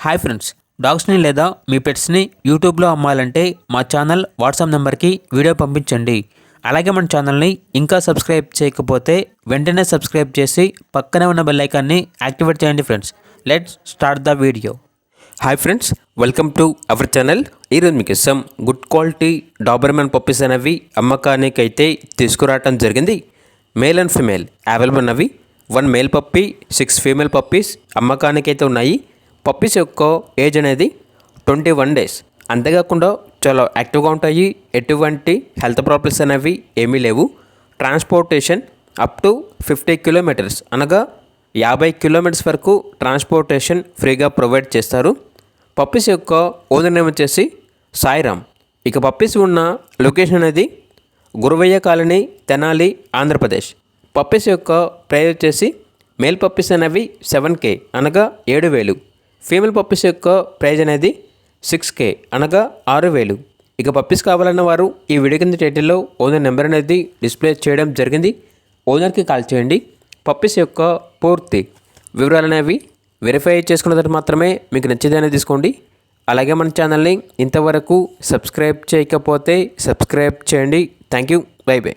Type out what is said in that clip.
Hi friends, డాగ్స్ని లేదా మీ పెట్స్ని యూట్యూబ్లో అమ్మాలంటే మా ఛానల్ వాట్సాప్ నెంబర్కి వీడియో పంపించండి. అలాగే మన ఛానల్ని ఇంకా సబ్స్క్రైబ్ చేయకపోతే వెంటనే సబ్స్క్రైబ్ చేసి పక్కనే ఉన్న బెల్ ఐకాన్ని యాక్టివేట్ చేయండి. Friends, let's start the video. Hi friends, welcome to our channel. ఈరోజు మీకు some good quality Doberman puppies అనేవి అమ్మకానికి అయితే తీసుకురావటం జరిగింది. మేల్ అండ్ ఫిమేల్ అవైలబుల్ ఉన్నవి. 1 మేల్ పప్పీ, 6 ఫీమేల్ పప్పీస్ అమ్మకానికి అయితే ఉన్నాయి. పప్పీస్ యొక్క ఏజ్ అనేది 21 డేస్. అంతేకాకుండా చాలా యాక్టివ్గా ఉంటాయి. ఎటువంటి హెల్త్ ప్రాబ్లమ్స్ అనేవి ఏమీ లేవు. ట్రాన్స్పోర్టేషన్ అప్ టు 50 కిలోమీటర్స్ అనగా 50 కిలోమీటర్స్ వరకు ట్రాన్స్పోర్టేషన్ ఫ్రీగా ప్రొవైడ్ చేస్తారు. పప్పీస్ యొక్క ఓనర్ నేమ్ వచ్చేసి సాయిరామ్. ఇక పప్పీస్ ఉన్న లొకేషన్ అనేది గురవయ్య కాలనీ, తెనాలి, ఆంధ్రప్రదేశ్. పప్పీస్ యొక్క ప్రైస్ వచ్చేసి మేల్ పప్పీస్ అనేవి 7K అనగా 7,000. ఫీమేల్ పప్పీస్ యొక్క ప్రైజ్ అనేది 6K అనగా 6,000. ఇక పప్పీస్ కావాలన్న వారు ఈ వీడియో కింద టైటిల్లో ఓనర్ నెంబర్ అనేది డిస్ప్లే చేయడం జరిగింది. ఓనర్కి కాల్ చేయండి. పప్పీస్ యొక్క పూర్తి వివరాలు అనేవి వెరిఫై చేసుకున్న తర్వాత మాత్రమే మీకు నచ్చేదైనా తీసుకోండి. అలాగే మన ఛానల్ని ఇంతవరకు సబ్స్క్రైబ్ చేయకపోతే సబ్స్క్రైబ్ చేయండి. Thank you. By by.